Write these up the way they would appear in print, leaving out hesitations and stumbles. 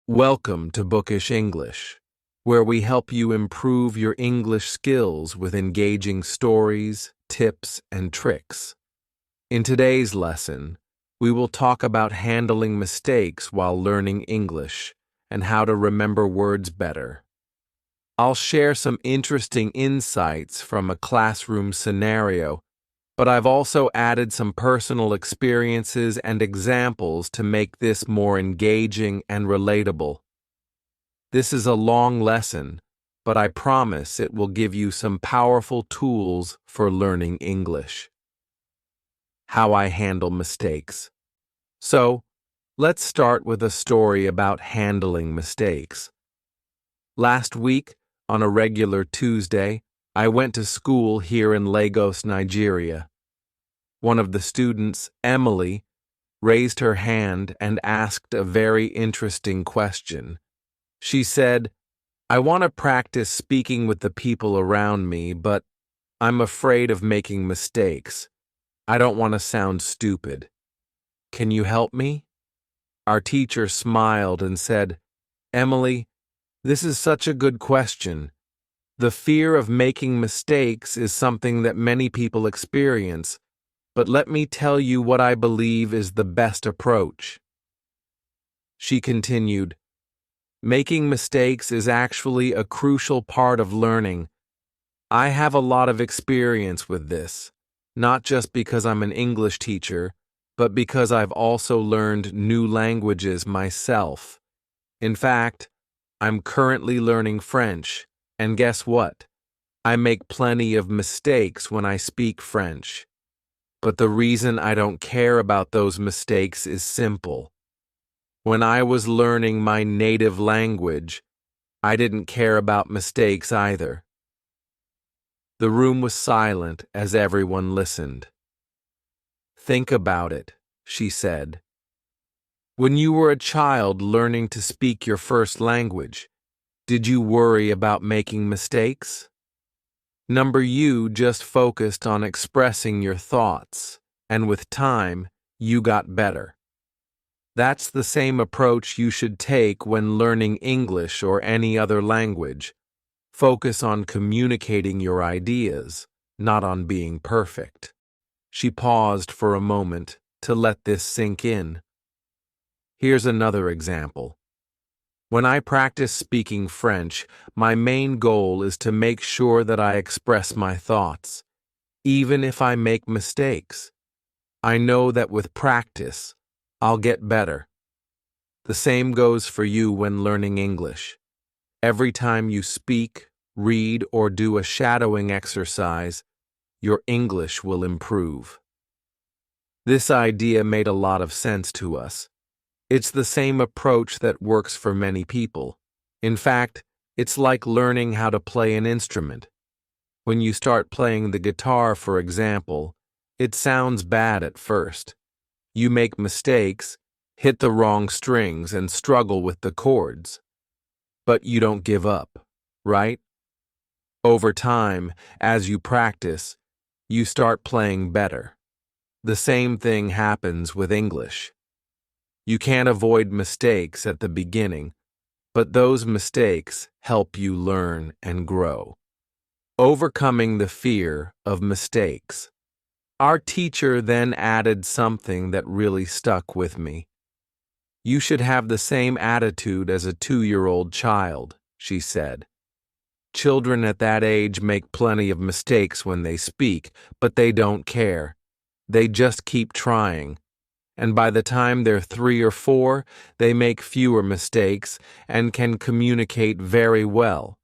Welcome to Bookish English, where we help you improve your English skills with engaging stories, tips, and tricks. In today's lesson, we will talk about handling mistakes while learning English and how to remember words better. I'll share some interesting insights from a classroom scenario, but I've also added some personal experiences and examples to make this more engaging and relatable. This is a long lesson, but I promise it will give you some powerful tools for learning English. How I handle mistakes. So, let's start with a story about handling mistakes. Last week, on a regular Tuesday, I went to school here in Lagos, Nigeria. One of the students, Emily, raised her hand and asked a very interesting question. She said, "I want to practice speaking with the people around me, but I'm afraid of making mistakes. I don't want to sound stupid. Can you help me?" Our teacher smiled and said, "Emily, this is such a good question. The fear of making mistakes is something that many people experience, but let me tell you what I believe is the best approach." She continued, "Making mistakes is actually a crucial part of learning. I have a lot of experience with this, not just because I'm an English teacher, but because I've also learned new languages myself. In fact, I'm currently learning French, and guess what? I make plenty of mistakes when I speak French. But the reason I don't care about those mistakes is simple. When I was learning my native language, I didn't care about mistakes either." The room was silent as everyone listened. "Think about it," she said. "When you were a child learning to speak your first language, did you worry about making mistakes? You just focused on expressing your thoughts, and with time, you got better. That's the same approach you should take when learning English or any other language. Focus on communicating your ideas, not on being perfect." She paused for a moment to let this sink in. Here's another example. When I practice speaking French, my main goal is to make sure that I express my thoughts, even if I make mistakes. I know that with practice, I'll get better. The same goes for you when learning English. Every time you speak, read, or do a shadowing exercise, your English will improve. This idea made a lot of sense to us. It's the same approach that works for many people. In fact, it's like learning how to play an instrument. When you start playing the guitar, for example, it sounds bad at first. You make mistakes, hit the wrong strings, and struggle with the chords. But you don't give up, right? Over time, as you practice, you start playing better. The same thing happens with English. You can't avoid mistakes at the beginning, but those mistakes help you learn and grow. Overcoming the fear of mistakes. Our teacher then added something that really stuck with me. "You should have the same attitude as a 2-year-old child," she said. "Children at that age make plenty of mistakes when they speak, but they don't care. They just keep trying. And by the time they're 3 or 4, they make fewer mistakes and can communicate very well.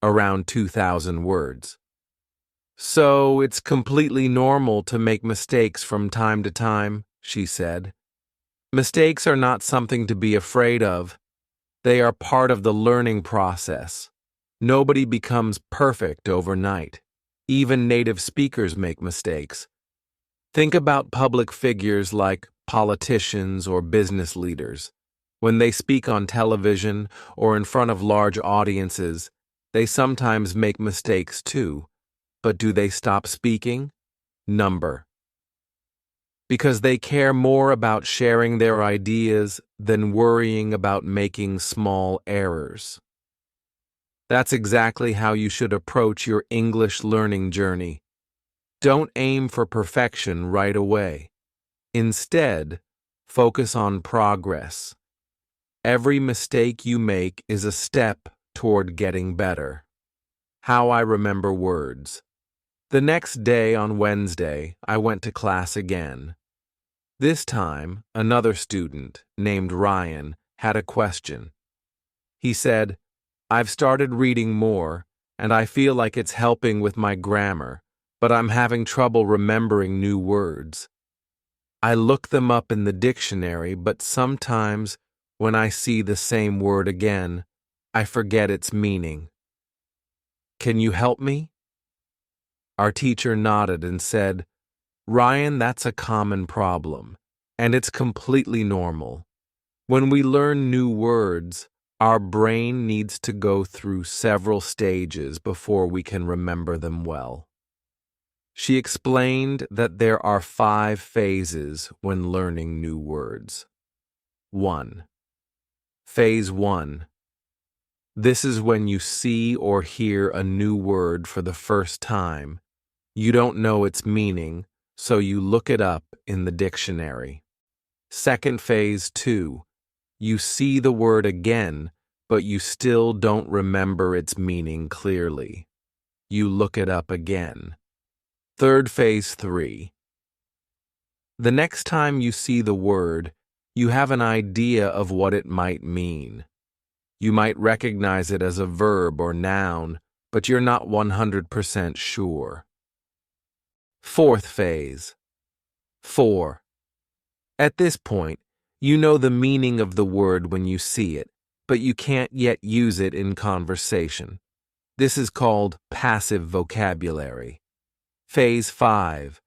Around 2,000 words. So it's completely normal to make mistakes from time to time," she said. "Mistakes are not something to be afraid of. They are part of the learning process. Nobody becomes perfect overnight. Even native speakers make mistakes. Think about public figures like politicians or business leaders. When they speak on television or in front of large audiences, they sometimes make mistakes too. But do they stop speaking? Number. because they care more about sharing their ideas than worrying about making small errors. That's exactly how you should approach your English learning journey. Don't aim for perfection right away. Instead, focus on progress. Every mistake you make is a step toward getting better. How I remember words. The next day on Wednesday, I went to class again. This time, another student, named Ryan, had a question. He said, "I've started reading more, and I feel like it's helping with my grammar, but I'm having trouble remembering new words. I look them up in the dictionary, but sometimes when I see the same word again, I forget its meaning. Can you help me?" Our teacher nodded and said, "Ryan, that's a common problem, and it's completely normal. When we learn new words, our brain needs to go through several stages before we can remember them well." She explained that there are 5 phases when learning new words. 1. Phase 1. This is when you see or hear a new word for the first time. You don't know its meaning, so you look it up in the dictionary. Second phase 2. You see the word again, but you still don't remember its meaning clearly. You look it up again. Third phase 3. The next time you see the word, you have an idea of what it might mean. You might recognize it as a verb or noun, but you're not 100% sure. Fourth phase. 4. At this point, you know the meaning of the word when you see it, but you can't yet use it in conversation. This is called passive vocabulary. Phase 5.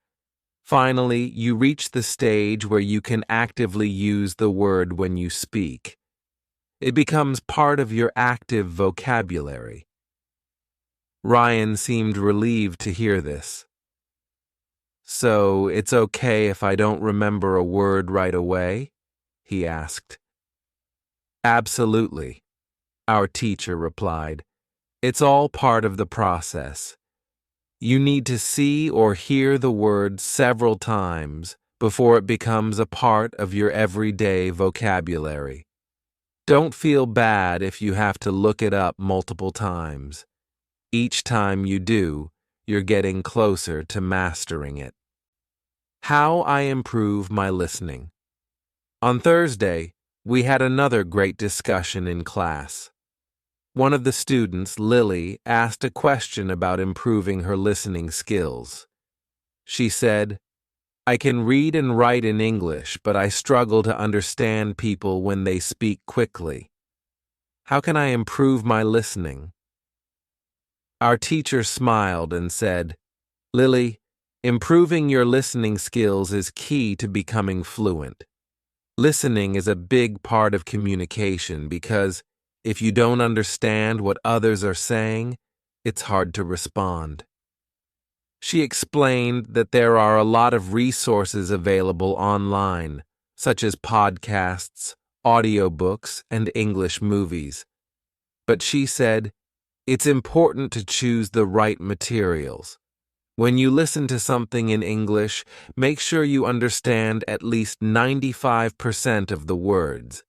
Finally, you reach the stage where you can actively use the word when you speak. It becomes part of your active vocabulary. Ryan seemed relieved to hear this. "So, it's okay if I don't remember a word right away?" he asked. "Absolutely," our teacher replied. "It's all part of the process. You need to see or hear the word several times before it becomes a part of your everyday vocabulary. Don't feel bad if you have to look it up multiple times. Each time you do, you're getting closer to mastering it." How I improve my listening. On Thursday, we had another great discussion in class. One of the students, Lily, asked a question about improving her listening skills. She said, "I can read and write in English, but I struggle to understand people when they speak quickly. How can I improve my listening?" Our teacher smiled and said, "Lily, improving your listening skills is key to becoming fluent. Listening is a big part of communication because if you don't understand what others are saying, it's hard to respond." She explained that there are a lot of resources available online, such as podcasts, audiobooks, and English movies. But she said, it's important to choose the right materials. When you listen to something in English, make sure you understand at least 95% of the words.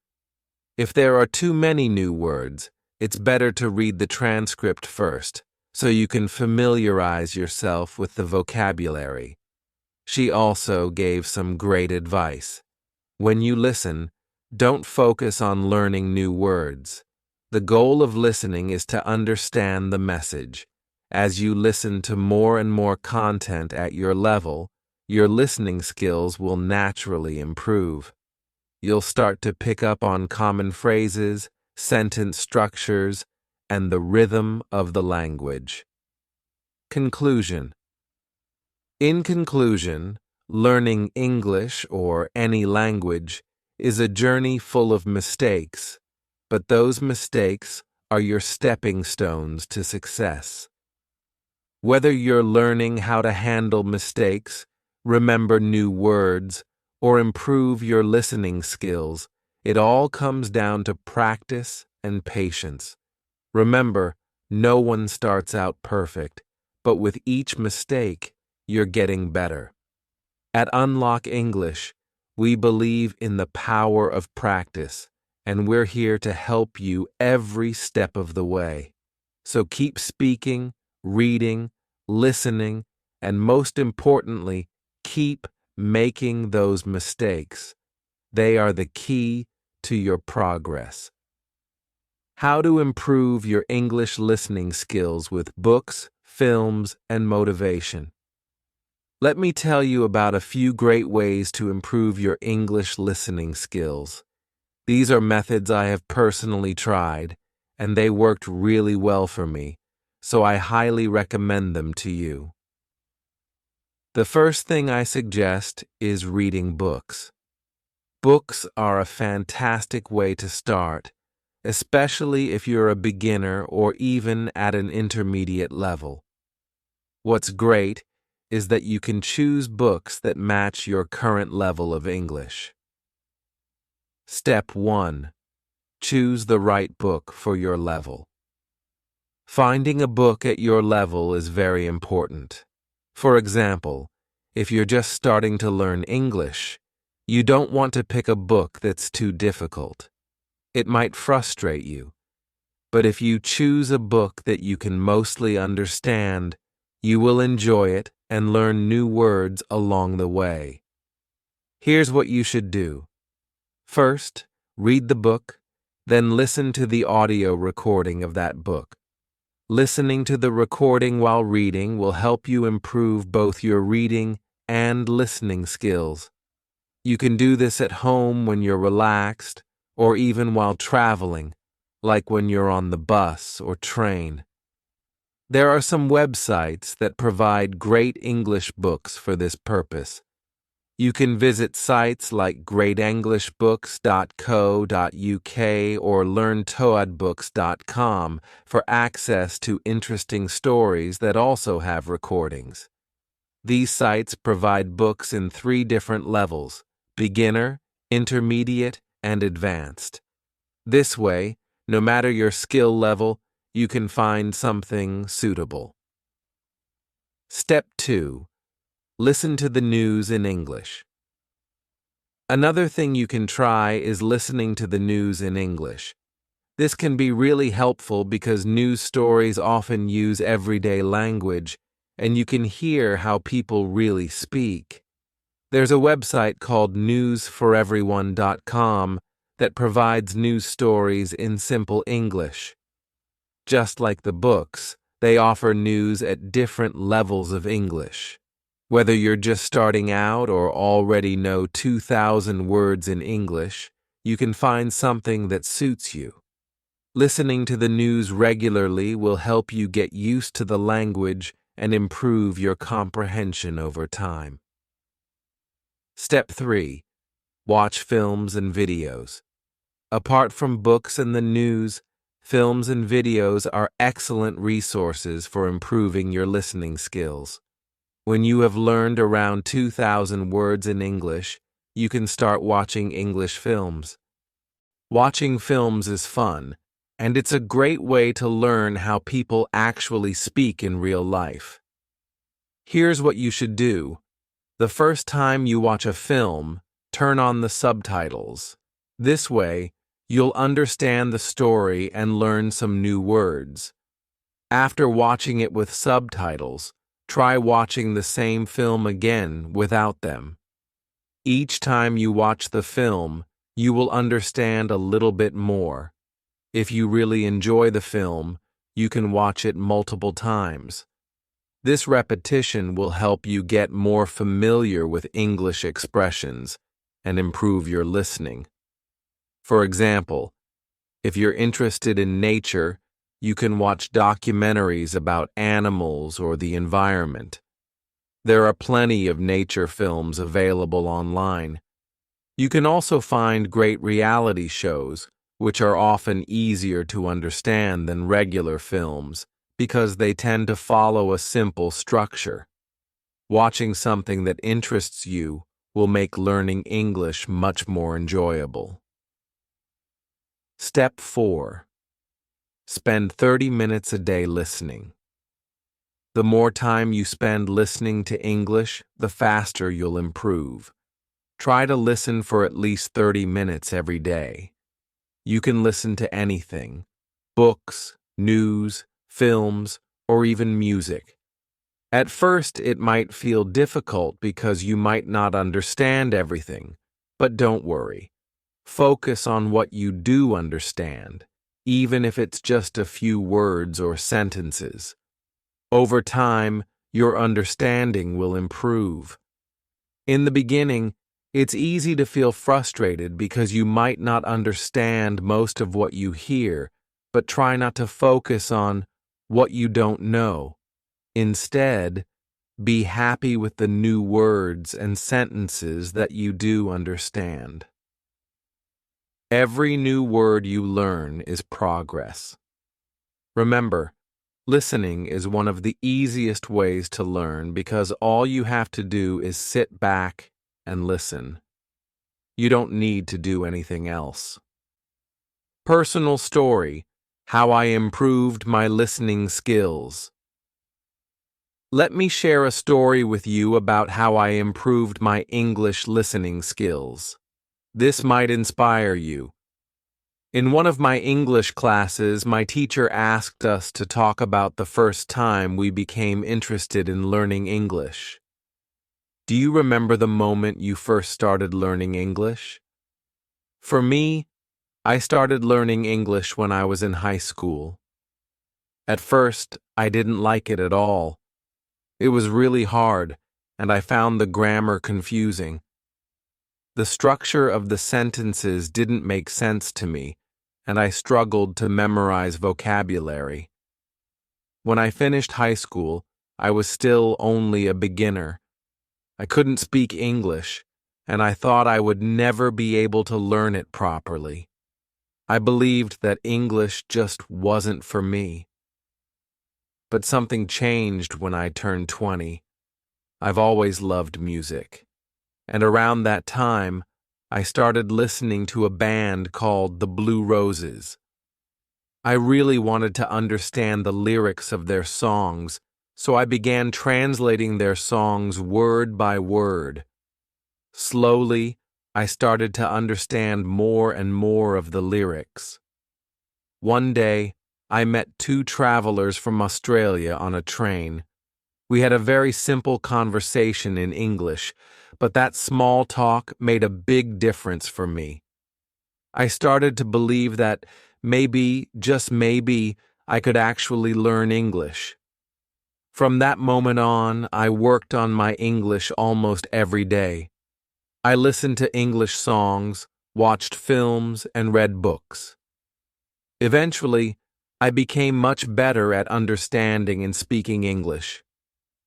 If there are too many new words, it's better to read the transcript first, so you can familiarize yourself with the vocabulary. She also gave some great advice. When you listen, don't focus on learning new words. The goal of listening is to understand the message. As you listen to more and more content at your level, your listening skills will naturally improve. You'll start to pick up on common phrases, sentence structures, and the rhythm of the language. Conclusion. In conclusion, learning English or any language is a journey full of mistakes, but those mistakes are your stepping stones to success. Whether you're learning how to handle mistakes, remember new words, or improve your listening skills, it all comes down to practice and patience. Remember, no one starts out perfect, but with each mistake, you're getting better. At Unlock English, we believe in the power of practice, and we're here to help you every step of the way. So keep speaking, reading, listening, and most importantly, keep making those mistakes. They are the key to your progress. How to improve your English listening skills with books, films, and motivation. Let me tell you about a few great ways to improve your English listening skills. These are methods I have personally tried, and they worked really well for me, so I highly recommend them to you. The first thing I suggest is reading books. Books are a fantastic way to start, especially if you're a beginner or even at an intermediate level. What's great is that you can choose books that match your current level of English. Step 1. Choose the right book for your level. Finding a book at your level is very important. For example, if you're just starting to learn English, you don't want to pick a book that's too difficult. It might frustrate you. But if you choose a book that you can mostly understand, you will enjoy it and learn new words along the way. Here's what you should do. First, read the book, then listen to the audio recording of that book. Listening to the recording while reading will help you improve both your reading and listening skills. You can do this at home when you're relaxed, or even while traveling, like when you're on the bus or train. There are some websites that provide great English books for this purpose. You can visit sites like greatenglishbooks.co.uk or learntoadbooks.com for access to interesting stories that also have recordings. These sites provide books in 3 different levels: beginner, intermediate, and advanced. This way, no matter your skill level, you can find something suitable. Step 2. Listen to the news in English. Another thing you can try is listening to the news in English. This can be really helpful because news stories often use everyday language, and you can hear how people really speak. There's a website called newsforeveryone.com that provides news stories in simple English. Just like the books, they offer news at different levels of English. Whether you're just starting out or already know 2,000 words in English, you can find something that suits you. Listening to the news regularly will help you get used to the language and improve your comprehension over time. Step 3. Watch films and videos. Apart from books and the news, films and videos are excellent resources for improving your listening skills. When you have learned around 2,000 words in English, you can start watching English films. Watching films is fun, and it's a great way to learn how people actually speak in real life. Here's what you should do. The first time you watch a film, turn on the subtitles. This way, you'll understand the story and learn some new words. After watching it with subtitles, try watching the same film again without them. Each time you watch the film, you will understand a little bit more. If you really enjoy the film, you can watch it multiple times. This repetition will help you get more familiar with English expressions and improve your listening. For example, if you're interested in nature, you can watch documentaries about animals or the environment. There are plenty of nature films available online. You can also find great reality shows, which are often easier to understand than regular films because they tend to follow a simple structure. Watching something that interests you will make learning English much more enjoyable. Step 4. Spend 30 minutes a day listening. The more time you spend listening to English, the faster you'll improve. Try to listen for at least 30 minutes every day. You can listen to anything: books, news, films, or even music. At first, it might feel difficult because you might not understand everything, but don't worry. Focus on what you do understand, even if it's just a few words or sentences. Over time, your understanding will improve. In the beginning, it's easy to feel frustrated because you might not understand most of what you hear, but try not to focus on what you don't know. Instead, be happy with the new words and sentences that you do understand. Every new word you learn is progress. Remember, listening is one of the easiest ways to learn because all you have to do is sit back and listen. You don't need to do anything else. Personal story: how I improved my listening skills. Let me share a story with you about how I improved my English listening skills. This might inspire you. In one of my English classes, my teacher asked us to talk about the first time we became interested in learning English. Do you remember the moment you first started learning English? For me, I started learning English when I was in high school. At first, I didn't like it at all. It was really hard, and I found the grammar confusing. The structure of the sentences didn't make sense to me, and I struggled to memorize vocabulary. When I finished high school, I was still only a beginner. I couldn't speak English, and I thought I would never be able to learn it properly. I believed that English just wasn't for me. But something changed when I turned 20. I've always loved music, and around that time, I started listening to a band called the Blue Roses. I really wanted to understand the lyrics of their songs, so I began translating their songs word by word. Slowly, I started to understand more and more of the lyrics. One day, I met two travelers from Australia on a train. We had a very simple conversation in English, but that small talk made a big difference for me. I started to believe that maybe, just maybe, I could actually learn English. From that moment on, I worked on my English almost every day. I listened to English songs, watched films, and read books. Eventually, I became much better at understanding and speaking English.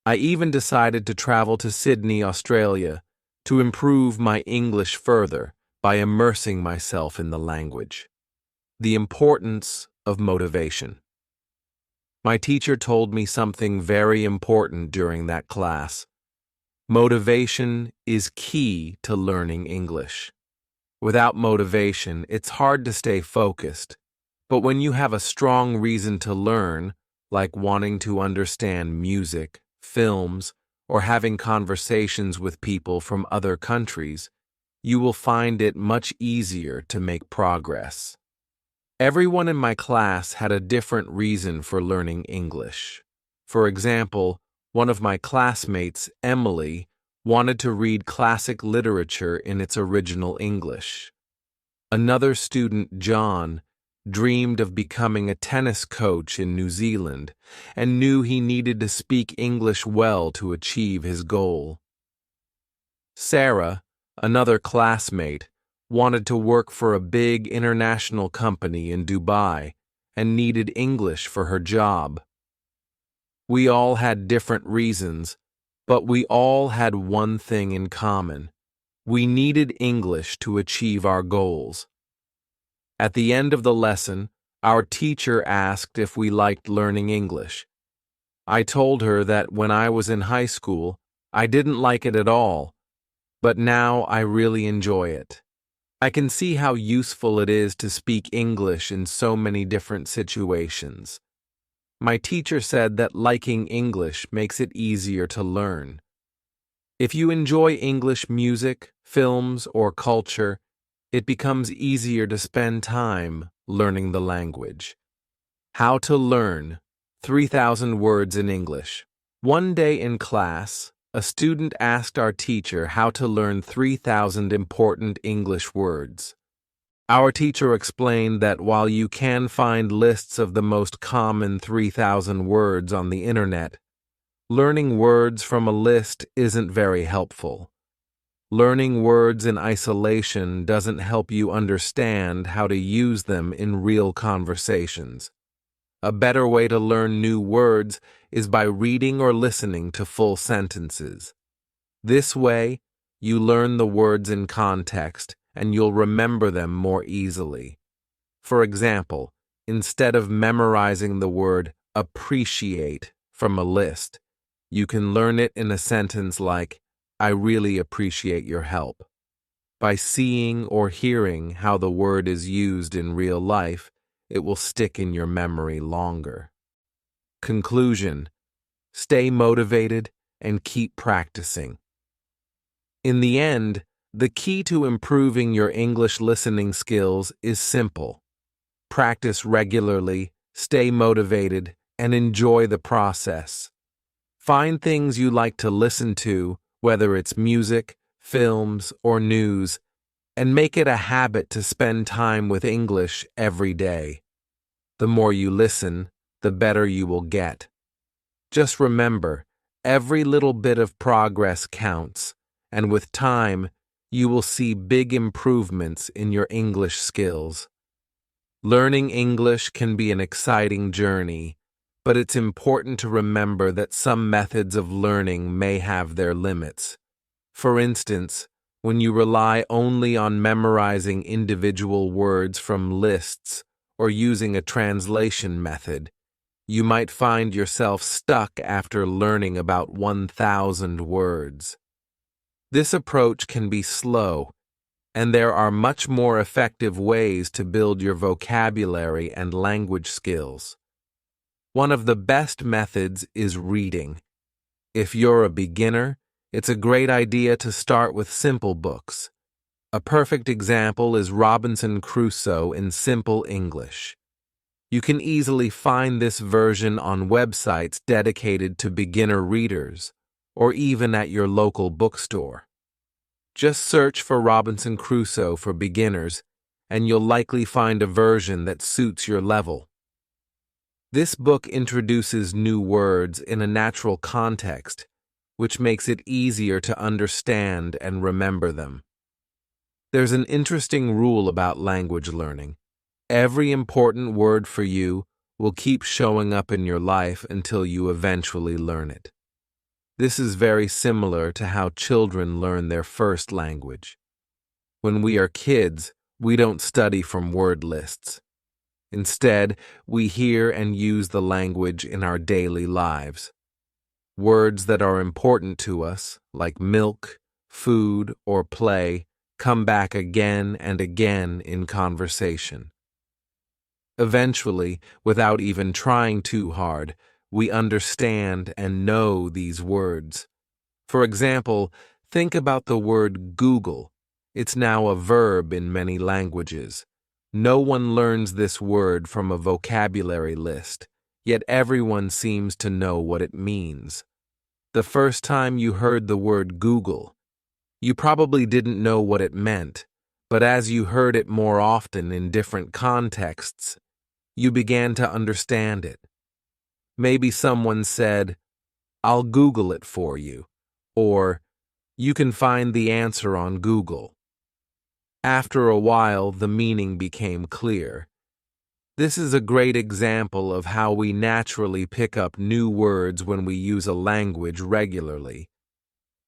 I even decided to travel to Sydney, Australia, to improve my English further by immersing myself in the language. The importance of motivation. My teacher told me something very important during that class. Motivation is key to learning English. Without motivation, it's hard to stay focused. But when you have a strong reason to learn, like wanting to understand music, films, or having conversations with people from other countries, you will find it much easier to make progress. Everyone in my class had a different reason for learning English. For example, one of my classmates, Emily, wanted to read classic literature in its original English. Another student, John, dreamed of becoming a tennis coach in New Zealand and knew he needed to speak English well to achieve his goal. Sarah, another classmate, wanted to work for a big international company in Dubai and needed English for her job. We all had different reasons, but we all had one thing in common. We needed English to achieve our goals. At the end of the lesson, our teacher asked if we liked learning English. I told her that when I was in high school, I didn't like it at all, but now I really enjoy it. I can see how useful it is to speak English in so many different situations. My teacher said that liking English makes it easier to learn. If you enjoy English music, films, or culture, it becomes easier to spend time learning the language. How to learn 3,000 words in English. One day in class, a student asked our teacher how to learn 3,000 important English words. Our teacher explained that while you can find lists of the most common 3,000 words on the internet, learning words from a list isn't very helpful. Learning words in isolation doesn't help you understand how to use them in real conversations. A better way to learn new words is by reading or listening to full sentences. This way, you learn the words in context and you'll remember them more easily. For example, instead of memorizing the word appreciate from a list, you can learn it in a sentence like, I really appreciate your help. By seeing or hearing how the word is used in real life, it will stick in your memory longer. Conclusion: stay motivated and keep practicing. In the end, the key to improving your English listening skills is simple. Practice regularly, stay motivated, and enjoy the process. Find things you like to listen to, whether it's music, films, or news, and make it a habit to spend time with English every day. The more you listen, the better you will get. Just remember, every little bit of progress counts, and with time, you will see big improvements in your English skills. Learning English can be an exciting journey, but it's important to remember that some methods of learning may have their limits. For instance, when you rely only on memorizing individual words from lists or using a translation method, you might find yourself stuck after learning about 1,000 words. This approach can be slow, and there are much more effective ways to build your vocabulary and language skills. One of the best methods is reading. If you're a beginner, it's a great idea to start with simple books. A perfect example is Robinson Crusoe in Simple English. You can easily find this version on websites dedicated to beginner readers, or even at your local bookstore. Just search for Robinson Crusoe for beginners, and you'll likely find a version that suits your level. This book introduces new words in a natural context, which makes it easier to understand and remember them. There's an interesting rule about language learning. Every important word for you will keep showing up in your life until you eventually learn it. This is very similar to how children learn their first language. When we are kids, we don't study from word lists. Instead, we hear and use the language in our daily lives. Words that are important to us, like milk, food, or play, come back again and again in conversation. Eventually, without even trying too hard, we understand and know these words. For example, think about the word Google. It's now a verb in many languages. No one learns this word from a vocabulary list, yet everyone seems to know what it means. The first time you heard the word Google, you probably didn't know what it meant, but as you heard it more often in different contexts, you began to understand it. Maybe someone said, "I'll Google it for you," or "You can find the answer on Google." After a while, the meaning became clear. This is a great example of how we naturally pick up new words when we use a language regularly.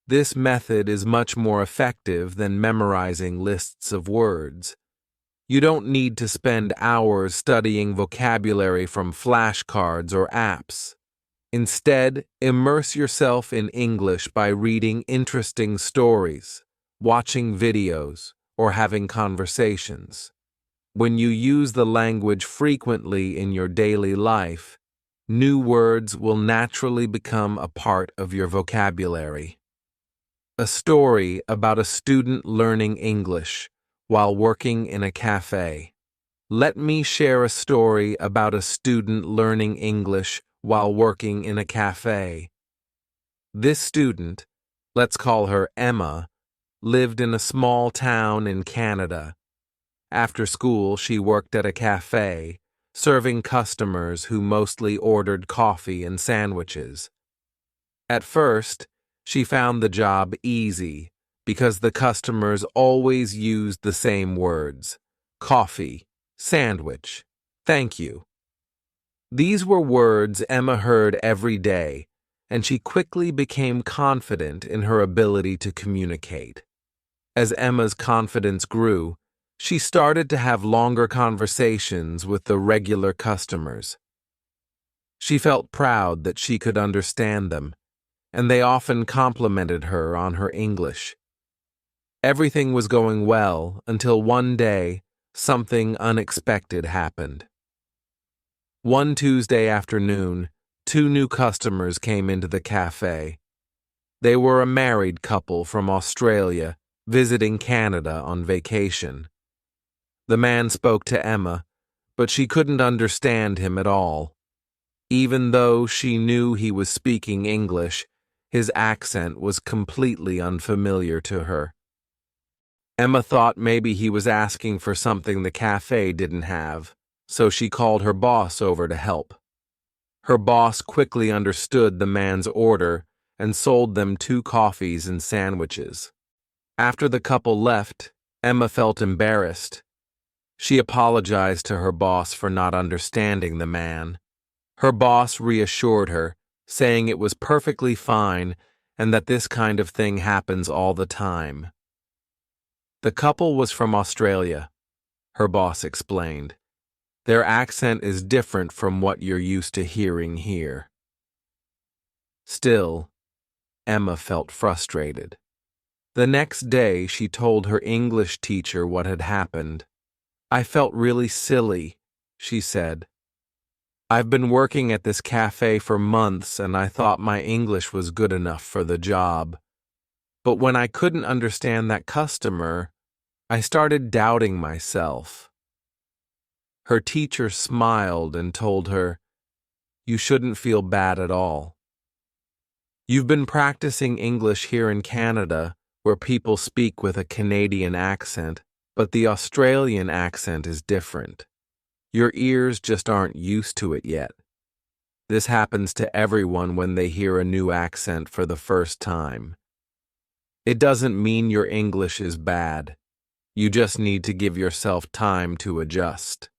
This method is much more effective than memorizing lists of words. You don't need to spend hours studying vocabulary from flashcards or apps. Instead, immerse yourself in English by reading interesting stories, watching videos, or having conversations. When you use the language frequently in your daily life, new words will naturally become a part of your vocabulary. A story about a student learning English while working in a cafe. Let me share a story about a student learning English while working in a cafe. This student, let's call her Emma, lived in a small town in Canada. After school, she worked at a cafe, serving customers who mostly ordered coffee and sandwiches. At first, she found the job easy because the customers always used the same words: coffee, sandwich, thank you. These were words Emma heard every day, and she quickly became confident in her ability to communicate. As Emma's confidence grew, she started to have longer conversations with the regular customers. She felt proud that she could understand them, and they often complimented her on her English. Everything was going well until one day, something unexpected happened. One Tuesday afternoon, 2 new customers came into the cafe. They were a married couple from Australia visiting Canada on vacation. The man spoke to Emma, but she couldn't understand him at all. Even though she knew he was speaking English, his accent was completely unfamiliar to her. Emma thought maybe he was asking for something the cafe didn't have, so she called her boss over to help. Her boss quickly understood the man's order and sold them 2 coffees and sandwiches. After the couple left, Emma felt embarrassed. She apologized to her boss for not understanding the man. Her boss reassured her, saying it was perfectly fine and that this kind of thing happens all the time. The couple was from Australia, her boss explained. Their accent is different from what you're used to hearing here. Still, Emma felt frustrated. The next day, she told her English teacher what had happened. "I felt really silly," she said. "I've been working at this cafe for months and I thought my English was good enough for the job. But when I couldn't understand that customer, I started doubting myself." Her teacher smiled and told her, "You shouldn't feel bad at all. You've been practicing English here in Canada, where people speak with a Canadian accent, but the Australian accent is different. Your ears just aren't used to it yet. This happens to everyone when they hear a new accent for the first time. It doesn't mean your English is bad. You just need to give yourself time to adjust."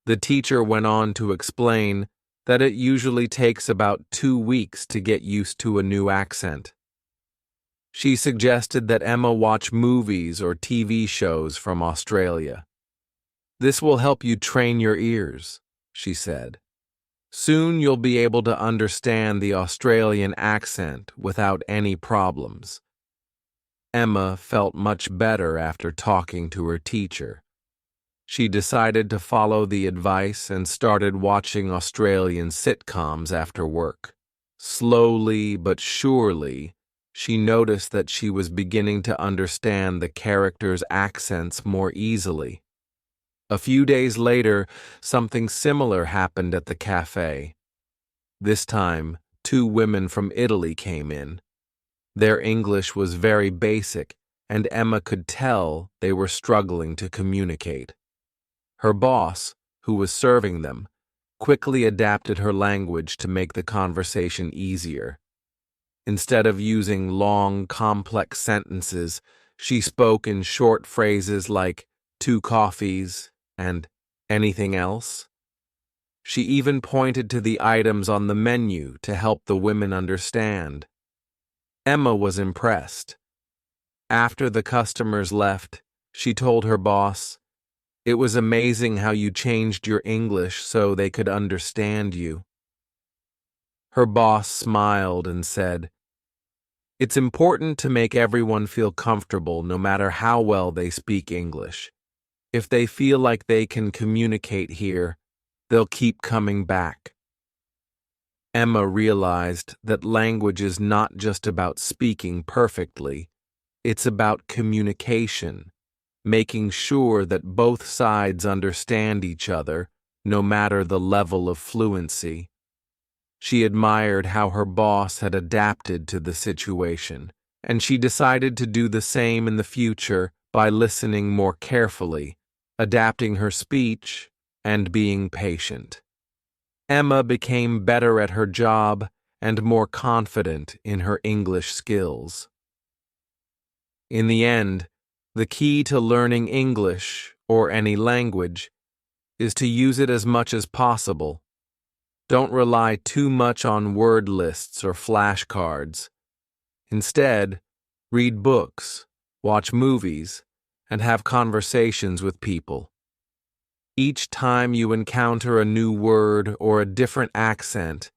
The teacher went on to explain that it usually takes about 2 weeks to get used to a new accent. She suggested that Emma watch movies or TV shows from Australia. "This will help you train your ears," she said. "Soon you'll be able to understand the Australian accent without any problems." Emma felt much better after talking to her teacher. She decided to follow the advice and started watching Australian sitcoms after work. Slowly but surely, she noticed that she was beginning to understand the characters' accents more easily. A few days later, something similar happened at the cafe. This time, 2 women from Italy came in. Their English was very basic, and Emma could tell they were struggling to communicate. Her boss, who was serving them, quickly adapted her language to make the conversation easier. Instead of using long, complex sentences, she spoke in short phrases like 2 coffees and anything else. She even pointed to the items on the menu to help the women understand. Emma was impressed. After the customers left, she told her boss, "It was amazing how you changed your English so they could understand you." Her boss smiled and said, It's important to make everyone feel comfortable no matter how well they speak English. If they feel like they can communicate here, they'll keep coming back. Emma realized that language is not just about speaking perfectly, it's about communication, making sure that both sides understand each other, no matter the level of fluency. She admired how her boss had adapted to the situation, and she decided to do the same in the future by listening more carefully, adapting her speech, and being patient. Emma became better at her job and more confident in her English skills. In the end, the key to learning English, or any language, is to use it as much as possible. Don't rely too much on word lists or flashcards. Instead, read books, watch movies, and have conversations with people. Each time you encounter a new word or a different accent,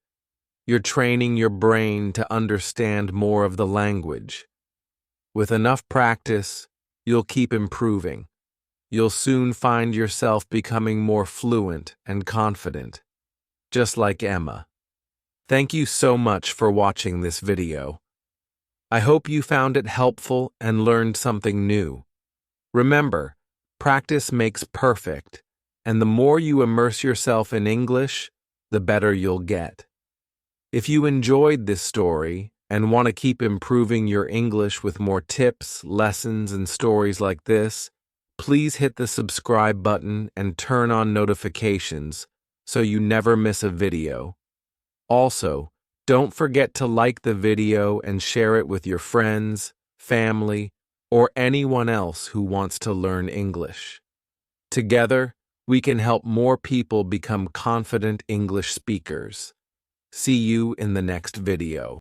you're training your brain to understand more of the language. With enough practice, you'll keep improving. You'll soon find yourself becoming more fluent and confident, just like Emma. Thank you so much for watching this video. I hope you found it helpful and learned something new. Remember, practice makes perfect, and the more you immerse yourself in English, the better you'll get. If you enjoyed this story and want to keep improving your English with more tips, lessons, and stories like this, please hit the subscribe button and turn on notifications so you never miss a video. Also, don't forget to like the video and share it with your friends, family, or anyone else who wants to learn English. Together, we can help more people become confident English speakers. See you in the next video.